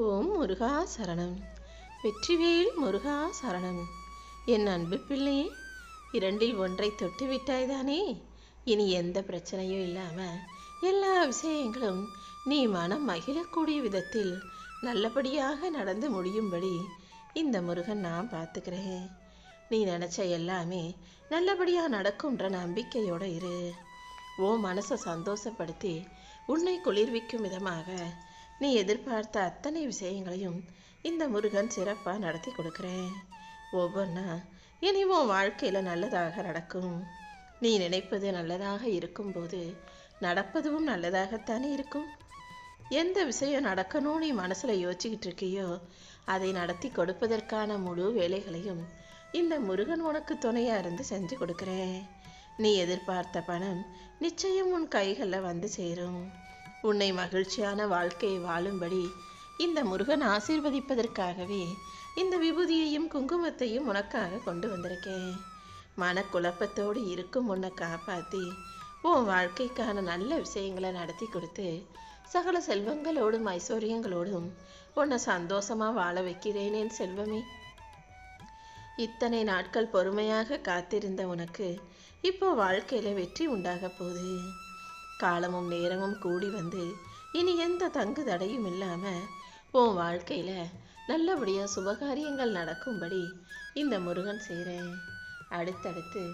ஓம் முருகா சரணம். வெற்றிவேல் முருகா சரணம். என் அன்பு பிள்ளையே, இரண்டில் ஒன்றை தொட்டு விட்டாய்தானே. இனி எந்த பிரச்சனையும் இல்லாமல் எல்லா விஷயங்களும் நீ மனம் மகிழக்கூடிய விதத்தில் நல்லபடியாக நடந்து முடியும்படி இந்த முருகன் நான் பார்த்துக்கிறேன். நீ நினச்ச எல்லாமே நல்லபடியாக நடக்கும்ன்ற நம்பிக்கையோடு இரு. ஓ மனசை சந்தோஷப்படுத்தி உன்னை குளிர்விக்கும் விதமாக நீ எதிர்பார்த்த அத்தனை விஷயங்களையும் இந்த முருகன் சிறப்பாக நடத்தி கொடுக்குறேன். ஒவ்வொன்றா இனி உன் வாழ்க்கையில் நல்லதாக நடக்கும். நீ நினைப்பது நல்லதாக இருக்கும்போது நடப்பதும் நல்லதாகத்தானே இருக்கும். எந்த விஷயம் நடக்கணும் நீ மனசில் யோசிச்சுக்கிட்டு இருக்கியோ அதை நடத்தி கொடுப்பதற்கான முழு வேலைகளையும் இந்த முருகன் உனக்கு துணையாக இருந்து செஞ்சு கொடுக்குறேன். நீ எதிர்பார்த்த பணம் நிச்சயம் உன் கைகளில் வந்து சேரும். உன்னை மகிழ்ச்சியான வாழ்க்கையை வாழும்படி இந்த முருகன் ஆசீர்வதிப்பதற்காகவே இந்த விபூதியையும் குங்குமத்தையும் உனக்காக கொண்டு வந்திருக்கேன். மனக்குழப்பத்தோடு இருக்கும் உன்னை காப்பாற்றி உன் வாழ்க்கைக்கான நல்ல விஷயங்களை நடத்தி கொடுத்து சகல செல்வங்களோடும் ஐஸ்வர்யங்களோடும் உன்னை சந்தோஷமாக வாழ வைக்கிறேன் என் செல்வமே. இத்தனை நாட்கள் பொறுமையாக காத்திருந்த உனக்கு இப்போ வாழ்க்கையில் வெற்றி உண்டாக போகுது. காலமும் நேரமும் கூடி வந்து இனி எந்த தங்கு தடையும் இல்லாமல் உன் வாழ்க்கையில் நல்லபடியாக சுபகாரியங்கள் நடக்கும்படி இந்த முருகன் செய்கிறேன். அடுத்தடுத்து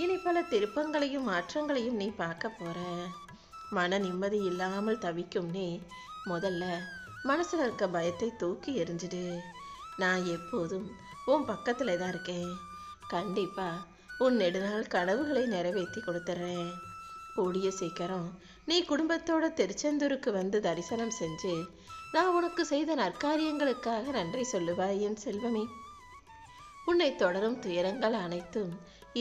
இனி பல திருப்பங்களையும் மாற்றங்களையும் நீ பார்க்க போகிற. மன நிம்மதி இல்லாமல் தவிக்கும் நீ முதல்ல மனசில் இருக்க பயத்தை தூக்கி எறிஞ்சிடு. நான் எப்போதும் உன் பக்கத்தில் தான் இருக்கேன். கண்டிப்பாக உன் நெடுநாள் கனவுகளை நிறைவேற்றி கொடுத்துட்றேன். கூடிய சீக்கிரம் நீ குடும்பத்தோட திருச்செந்தூருக்கு வந்து தரிசனம் செஞ்சு நான் உனக்கு செய்த நற்காரியங்களுக்காக நன்றி சொல்லுவாய் என் செல்வமே. உன்னை தொடரும் துயரங்கள் அனைத்தும்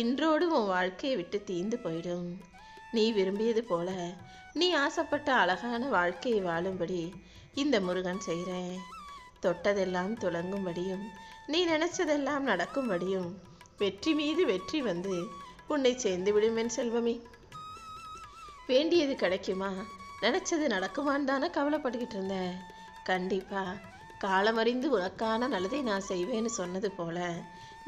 இன்றோடு உன் வாழ்க்கையை விட்டு தீர்ந்து போயிடும். நீ விரும்பியது போல நீ ஆசைப்பட்ட அழகான வாழ்க்கையை வாழும்படி இந்த முருகன் செய்கிறேன். தொட்டதெல்லாம் துலங்கும்படியும் நீ நினைச்சதெல்லாம் நடக்கும்படியும் வெற்றி மீது வெற்றி வந்து உன்னை சேர்ந்து விடும் என் செல்வமே. வேண்டியது கிடைக்குமா, நினச்சது நடக்குமான்னு தானே கவலைப்பட்டுக்கிட்டு இருந்தேன். கண்டிப்பாக காலமறிந்து உனக்கான நல்லதை நான் செய்வேன்னு சொன்னது போல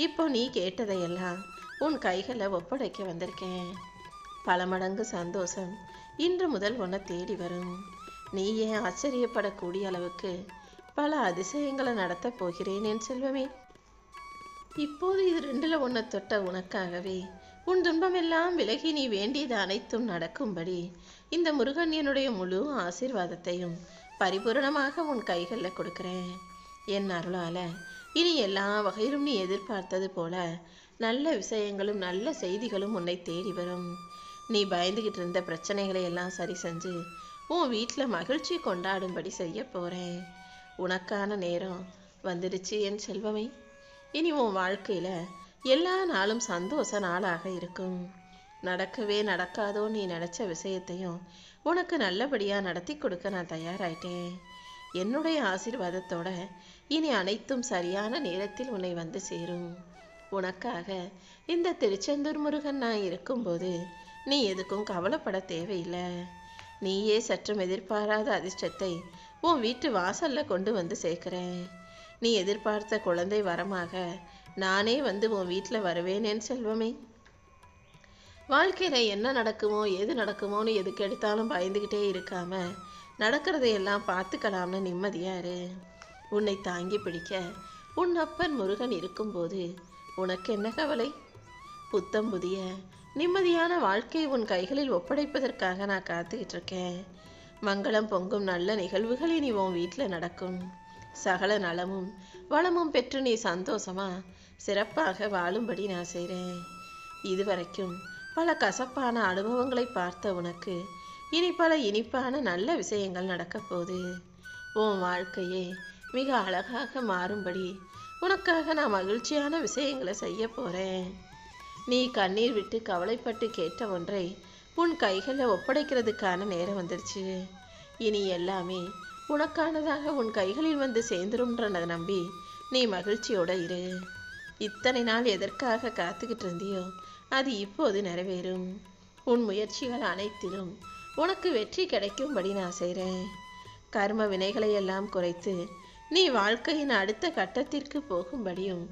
இப்போ நீ கேட்டதையெல்லாம் உன் கைகளில் ஒப்படைக்க வந்திருக்கேன். பல மடங்கு சந்தோஷம் இன்று முதல் உன்னை தேடி வரும். நீ ஏன் ஆச்சரியப்படக்கூடிய அளவுக்கு பல அதிசயங்களை நடத்தப் போகிறேன் என் செல்வமே. இப்போது இது ரெண்டில் ஒன்றை தொட்ட உனக்காகவே உன் துன்பமெல்லாம் விலகி நீ வேண்டியது அனைத்தும் நடக்கும்படி இந்த முருகன் என்னுடைய முழு ஆசீர்வாதத்தையும் பரிபூரணமாக உன் கைகளில் கொடுக்குறேன். என் அருளால் இனி எல்லா வகையிலும் நீ எதிர்பார்த்தது போல நல்ல விஷயங்களும் நல்ல செய்திகளும் உன்னை தேடி வரும். நீ பயந்துகிட்டு இருந்த பிரச்சனைகளை எல்லாம் சரி செஞ்சு உன் வீட்டில் மகிழ்ச்சி கொண்டாடும்படி செய்ய போகிறேன். உனக்கான நேரம் வந்துடுச்சு என் செல்வமே. இனி உன் வாழ்க்கையில் எல்லா நாளும் சந்தோஷ நாளாக இருக்கும். நடக்கவே நடக்காதோ நீ நினச்ச விஷயத்தையும் உனக்கு நல்லபடியாக நடத்தி கொடுக்க நான் தயாராயிட்டேன். என்னுடைய ஆசீர்வாதத்தோட இனி அனைத்தும் சரியான நேரத்தில் உன்னை வந்து சேரும். உனக்காக இந்த திருச்செந்தூர் முருகன் நான் இருக்கும்போது நீ எதுக்கும் கவலைப்பட தேவையில்லை. நீயே சற்றும் எதிர்பாராத அதிர்ஷ்டத்தை உன் வீட்டு வாசலில் கொண்டு வந்து சேர்க்கிறேன். நீ எதிர்பார்த்த குழந்தை வரமாக நானே வந்து உன் வீட்டில் வருவேன் என் செல்வமே. வாழ்க்கையில் என்ன நடக்குமோ எது நடக்குமோன்னு எதுக்கு எடுத்தாலும் பயந்துக்கிட்டே இருக்காம நடக்கிறதையெல்லாம் பார்த்துக்கலாம்னு நிம்மதியாரு. உன்னை தாங்கி பிடிக்க உன் அப்பன் முருகன் இருக்கும்போது உனக்கு என்ன கவலை? புத்தம் புதிய நிம்மதியான வாழ்க்கையை உன் கைகளில் ஒப்படைப்பதற்காக நான் காத்துக்கிட்டு இருக்கேன். மங்களம் பொங்கும் நல்ல நிகழ்வுகள் இனி உன் வீட்டில் நடக்கும். சகல நலமும் வளமும் பெற்று நீ சந்தோஷமா சிறப்பாக வாழும்படி நான் செய்கிறேன். இதுவரைக்கும் பல கசப்பான அனுபவங்களை பார்த்த உனக்கு இனி பல இனிப்பான நல்ல விஷயங்கள் நடக்கப் போகுது. உன் வாழ்க்கையே மிக அழகாக மாறும்படி உனக்காக நான் மகிழ்ச்சியான விஷயங்களை செய்ய போகிறேன். நீ கண்ணீர் விட்டு கவலைப்பட்டு கேட்ட ஒன்றை உன் கைகளில் ஒப்படைக்கிறதுக்கான நேரம் வந்துடுச்சு. இனி எல்லாமே உனக்கானதாக உன் கைகளில் வந்து சேர்ந்துரும்ன்றதை நம்பி நீ மகிழ்ச்சியோடு இரு. இத்தனை நாள் எதற்காக காத்துக்கிட்டு இருந்தியோ அது இப்போது நிறைவேறும். உன் முயற்சிகள் அனைத்திலும் உனக்கு வெற்றி கிடைக்கும்படி நான் செய்கிறேன். கர்ம வினைகளை எல்லாம் குறைத்து நீ வாழ்க்கையின் அடுத்த கட்டத்திற்கு போகும்படியும்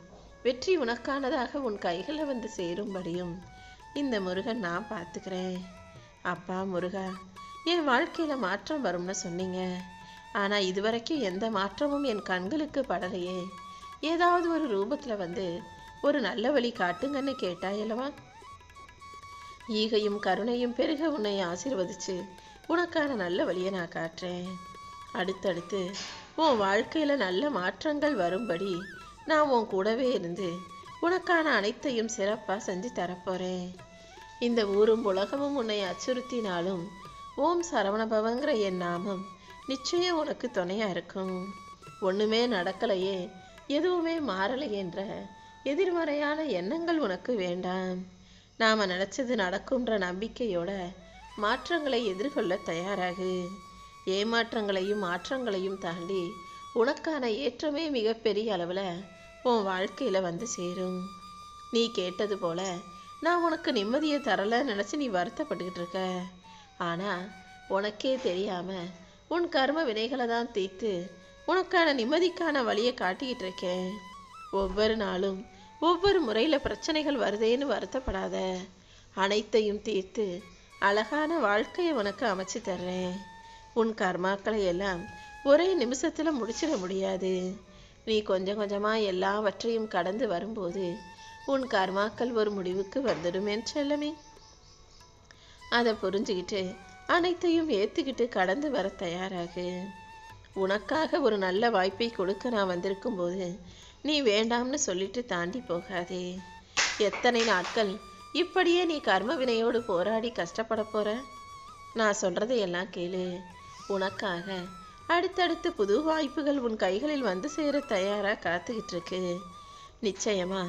வெற்றி உனக்கானதாக உன் கைகளில் வந்து சேரும்படியும் இந்த முருகன் நான் பார்த்துக்கிறேன். அப்பா முருகா, என் வாழ்க்கையில் மாற்றம் வரும்னு சொன்னீங்க. ஆனால் இதுவரைக்கும் எந்த மாற்றமும் என் கண்களுக்கு படலையே. ஏதாவது ஒரு ரூபத்தில் வந்து ஒரு நல்ல வழி காட்டுங்கன்னு கேட்டாயல்லவா? ஈகையும் கருணையும் பெருக உன்னை ஆசீர்வதிச்சு உனக்கான நல்ல வழியை நான் காட்டுறேன். அடுத்தடுத்து உன் வாழ்க்கையில் நல்ல மாற்றங்கள் வரும்படி நான் உன் கூடவே இருந்து உனக்கான அனைத்தையும் சிறப்பாக செஞ்சு தரப்போகிறேன். இந்த ஊரும் உலகமும் உன்னை அச்சுறுத்தினாலும் ஓம் சரவணபவங்கிற என் நாமம் நிச்சயம் உனக்கு துணையாக இருக்கும். ஒன்றுமே நடக்கலையே, எதுவுமே மாறலையேன்ற எதிர்மறையான எண்ணங்கள் உனக்கு வேண்டாம். நாம் நினச்சது நடக்கும்ன்ற நம்பிக்கையோட மாற்றங்களை எதிர்கொள்ள தயாராகு. ஏமாற்றங்களையும் மாற்றங்களையும் தாண்டி உனக்கான ஏற்றமே மிகப்பெரிய அளவில் உன் வாழ்க்கையில் வந்து சேரும். நீ கேட்டது போல நான் உனக்கு நிம்மதியை தரலை நினச்சி நீ வருத்தப்பட்டுக்கிட்டு இருக்க. ஆனால் உனக்கே தெரியாமல் உன் கர்ம வினைகளை தான் தீர்த்து உனக்கான நிம்மதிக்கான வழியை காட்டிக்கிட்டு இருக்கேன். ஒவ்வொரு நாளும் ஒவ்வொரு முறையில் பிரச்சனைகள் வருதேன்னு வருத்தப்படாத. அனைத்தையும் தீர்த்து அழகான வாழ்க்கையை உனக்கு அமைச்சு தர்றேன். உன் கர்மாக்களை எல்லாம் ஒரே நிமிஷத்தில் முடிச்சிட முடியாது. நீ கொஞ்சம் கொஞ்சமாக எல்லாவற்றையும் கடந்து வரும்போது உன் கர்மாக்கள் ஒரு முடிவுக்கு வந்துடுமேன்னு செல்லமே. அதை புரிஞ்சுக்கிட்டு அனைத்தையும் ஏற்றுக்கிட்டு கடந்து வர தயாராகு. உனக்காக ஒரு நல்ல வாய்ப்பை கொடுக்க நான் வந்திருக்கும் போது நீ வேண்டாம்னு சொல்லிட்டு தாண்டி போகாதே. எத்தனை நாட்கள் இப்படியே நீ கர்ம வினையோடு போராடி கஷ்டப்பட போற? நான் சொல்றதையெல்லாம் கேளு. உனக்காக அடுத்தடுத்து புது வாய்ப்புகள் உன் கைகளில் வந்து சேர தயாராக காத்துக்கிட்டு இருக்கு. நிச்சயமா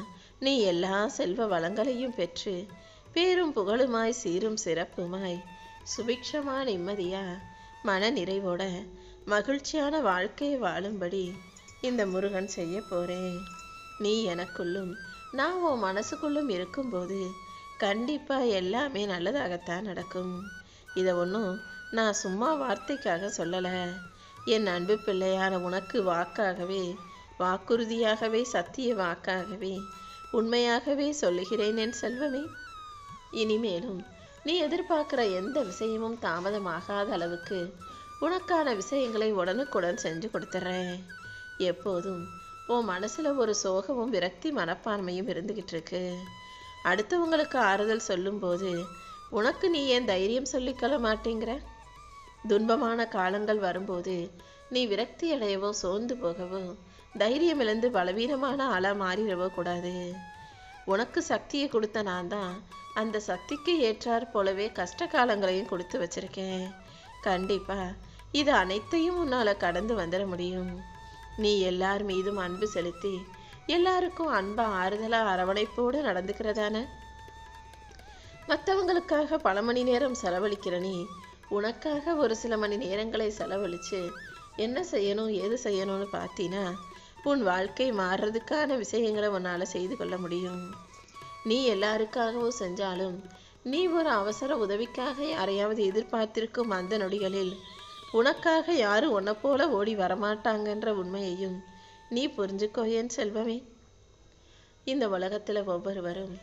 நீ எல்லா செல்வ வளங்களையும் பெற்று பேரும் புகழுமாய் சீரும் சிறப்புமாய் சுபிக்ஷமா நிம்மதியா மன நிறைவோட மகிழ்ச்சியான வாழ்க்கையை வாழும்படி இந்த முருகன் செய்ய போறேன். நீ எனக்குள்ளும் நான் உன் மனசுக்குள்ளும் இருக்கும்போது கண்டிப்பாக எல்லாமே நல்லதாகத்தான் நடக்கும். இதை ஒன்றும் நான் சும்மா வார்த்தைக்காக சொல்லலை. என் அன்பு பிள்ளையான உனக்கு வாக்காகவே, வாக்குறுதியாகவே, சத்திய வாக்காகவே, உண்மையாகவே சொல்லுகிறேன் என் செல்வமே. இனிமேலும் நீ எதிர்பார்க்குற எந்த விஷயமும் தாமதமாகாத அளவுக்கு உனக்கான விஷயங்களை உடனுக்குடன் செஞ்சு கொடுத்துட்றேன். எப்போதும் உன் மனசில் ஒரு சோகமும் விரக்தி மனப்பான்மையும் இருந்துக்கிட்டு இருக்கு. அடுத்தவங்களுக்கு ஆறுதல் சொல்லும்போது உனக்கு நீ ஏன் தைரியம் சொல்லிக்கொள்ள மாட்டேங்கிற? துன்பமான காலங்கள் வரும்போது நீ விரக்தி அடையவோ சோர்ந்து போகவோ தைரியம் இழந்து பலவீனமான ஆளாக மாறிடவோ கூடாது. உனக்கு சக்தியை கொடுத்த நான் தான் அந்த சக்திக்கு ஏற்றாற் போலவே கஷ்ட காலங்களையும் கொடுத்து வச்சிருக்கேன். கண்டிப்பாக இது அனைத்தையும் உன்னால் கடந்து வந்துட முடியும். நீ எல்லார் மீதும் அன்பு செலுத்தி எல்லாருக்கும் அன்பா ஆறுதலாக அரவணைப்போடு நடந்துக்கிறதான மற்றவங்களுக்காக பல மணி நேரம் செலவழிக்கிற நீ உனக்காக ஒரு சில மணி நேரங்களை செலவழித்து என்ன செய்யணும் ஏது செய்யணும்னு பார்த்தீன்னா உன் வாழ்க்கை மாறுறதுக்கான விஷயங்களை உன்னால் செய்து கொள்ள முடியும். நீ எல்லாருக்காகவும் செஞ்சாலும் நீ ஒரு அவசர உதவிக்காக யாரையாவது எதிர்பார்த்திருக்கும் அந்த நொடிகளில் உனக்காக யாரும் உன்னை போல ஓடி வரமாட்டாங்கன்ற உண்மையையும் நீ புரிஞ்சுக்கோ என் செல்வமே. இந்த உலகத்தில் ஒவ்வொருவரும்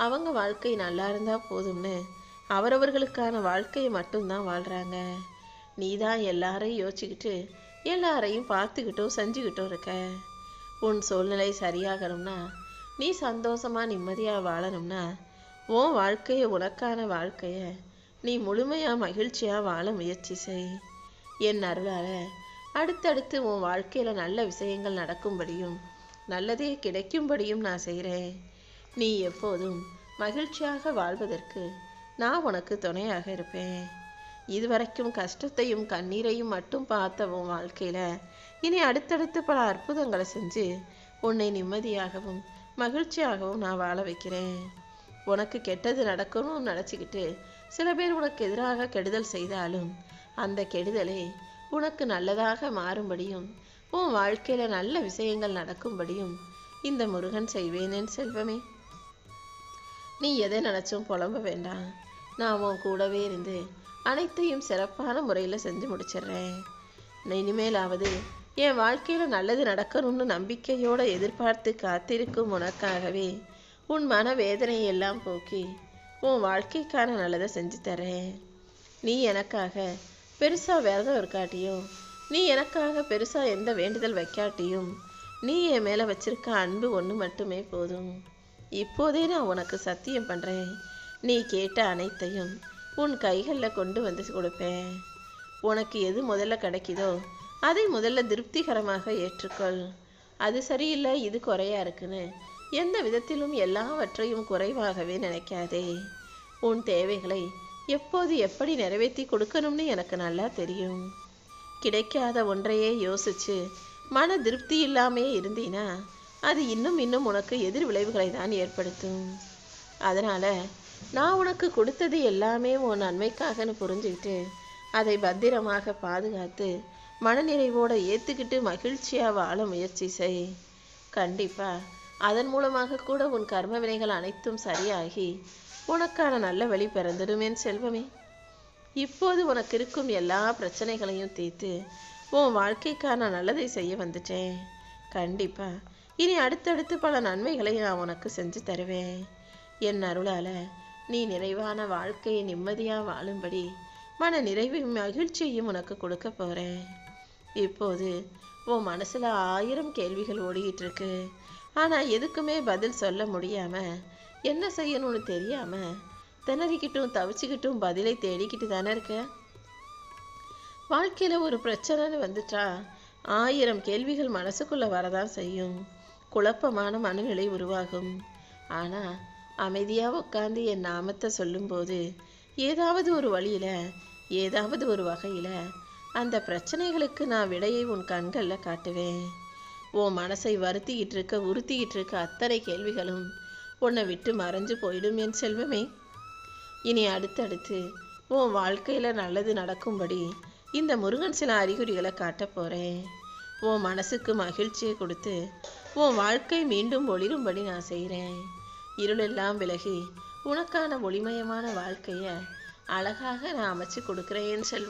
அவங்க வாழ்க்கை நல்லா இருந்தால் போதும்னு அவரவர்களுக்கான வாழ்க்கையை மட்டும்தான் வாழ்கிறாங்க. நீ தான் எல்லாரையும் யோசிச்சுக்கிட்டு எல்லாரையும் பார்த்துக்கிட்டும் செஞ்சுக்கிட்டும் இருக்க. உன் சூழ்நிலை சரியாகணும்னா நீ சந்தோஷமாக நிம்மதியாக வாழணும்னா உன் வாழ்க்கையை உனக்கான வாழ்க்கையை நீ முழுமையாக மகிழ்ச்சியாக வாழ முயற்சி செய். என் அருளால் அடுத்தடுத்து உன் வாழ்க்கையில் நல்ல விஷயங்கள் நடக்கும்படியும் நல்லதே கிடைக்கும்படியும் நான் செய்கிறேன். நீ எப்போதும் மகிழ்ச்சியாக வாழ்வதற்கு நான் உனக்கு துணையாக இருப்பேன். இதுவரைக்கும் கஷ்டத்தையும் கண்ணீரையும் மட்டும் பார்த்த உன் வாழ்க்கையில் இனி அடுத்தடுத்து பல அற்புதங்களை செஞ்சு உன்னை நிம்மதியாகவும் மகிழ்ச்சியாகவும் நான் வாழ வைக்கிறேன். உனக்கு கெட்டது நடக்கணும்னு நினச்சிக்கிட்டு சில பேர் உனக்கு எதிராக கெடுதல் செய்தாலும் அந்த கெடுதலே உனக்கு நல்லதாக மாறும்படியும் உன் வாழ்க்கையில் நல்ல விஷயங்கள் நடக்கும்படியும் இந்த முருகன் செய்வேனேன் செல்வமே. நீ எதை நினச்சும் புலம்ப வேண்டாம். நான் உன் கூடவே இருந்து அனைத்தையும் சிறப்பான முறையில் செஞ்சு முடிச்சிடுறேன். இனிமேலாவது என் வாழ்க்கையில் நல்லது நடக்கணும்னு நம்பிக்கையோடு எதிர்பார்த்து காத்திருக்கும் உனக்காகவே உன் மனவேதனை எல்லாம் போக்கி உன் வாழ்க்கைக்கான நல்லதை செஞ்சு தரேன். நீ எனக்காக பெருசாக விரதம் இருக்காட்டியும், நீ எனக்காக பெருசாக எந்த வேண்டுதல் வைக்காட்டியும், நீ என் மேலே வச்சிருக்க அன்பு ஒன்று மட்டுமே போதும். இப்போதே நான் உனக்கு சத்தியம் பண்ணுறேன், நீ கேட்ட அனைத்தையும் உன் கைகளில் கொண்டு வந்து கொடுப்பேன். உனக்கு எது முதல்ல கிடைக்குதோ அதை முதல்ல திருப்திகரமாக ஏற்றுக்கொள். அது சரியில்லை, இது குறையா இருக்குன்னு எந்த விதத்திலும் எல்லாவற்றையும் குறைவாகவே நினைக்காதே. உன் தேவைகளை எப்போது எப்படி நிறைவேற்றி கொடுக்கணும்னு எனக்கு நல்லா தெரியும். கிடைக்காத ஒன்றையே யோசிச்சு மன திருப்தி இல்லாமே இருந்தீனா அது இன்னும் உனக்கு எதிர் விளைவுகளை தான் ஏற்படுத்தும். அதனால் நான் உனக்கு கொடுத்தது எல்லாமே உன் நன்மைக்காகன்னு புரிஞ்சுக்கிட்டு அதை பத்திரமாக பாதுகாத்து மனநிறைவோடு ஏற்றுக்கிட்டு மகிழ்ச்சியாக வாழ முயற்சி செய். கண்டிப்பாக அதன் மூலமாக கூட உன் கர்ம வினைகள் அனைத்தும் சரியாகி உனக்கான நல்ல வழி பிறந்துடும் என் செல்வமே. இப்போது உனக்கு இருக்கும் எல்லா பிரச்சனைகளையும் தீர்த்து உன் வாழ்க்கைக்கான நல்லதை செய்ய வந்துட்டேன். கண்டிப்பாக இனி அடுத்தடுத்து பல நன்மைகளை நான் உனக்கு செஞ்சு தருவேன். என் அருளால் நீ நிறைவான வாழ்க்கையை நிம்மதியாக வாழும்படி மன நிறைவையும் மகிழ்ச்சியையும் உனக்கு கொடுக்க போகிறேன். இப்போது உன் மனசில் 1000 கேள்விகள் ஓடிக்கிட்டு இருக்கு. ஆனால் எதுக்குமே பதில் சொல்ல முடியாமல், என்ன செய்யணும்னு தெரியாமல் திணறிக்கிட்டும் தவிச்சுக்கிட்டும் பதிலை தேடிக்கிட்டு தானே இருக்க. வாழ்க்கையில் ஒரு பிரச்சனைன்னு வந்துட்டா 1000 கேள்விகள் மனசுக்குள்ளே வரதான் செய்யும். குழப்பமான மனநிலை உருவாகும். ஆனால் அமைதியாக உட்காந்து என் நாமத்தை சொல்லும்போது ஏதாவது ஒரு வழியில், ஏதாவது ஒரு வகையில் அந்த பிரச்சனைகளுக்கு நான் விடையை உன் கண்களில் காட்டுவேன். உன் மனசை உறுத்திக்கிட்டு இருக்க அத்தனை கேள்விகளும் உன்னை விட்டு மறைஞ்சு போயிடும் என் செல்வமே. இனி அடுத்தடுத்து உன் வாழ்க்கையில் நல்லது நடக்கும்படி இந்த முருகன் சில அறிகுறிகளை காட்ட போகிறேன். உன் மனசுக்கு மகிழ்ச்சியை கொடுத்து உன் வாழ்க்கை மீண்டும் ஒளிரும்படி நான் செய்கிறேன். இருளெல்லாம் விலகி உனக்கான ஒளிமயமான வாழ்க்கையை அழகாக நான் அமைச்சு கொடுக்குறேன் என் செல்வம்.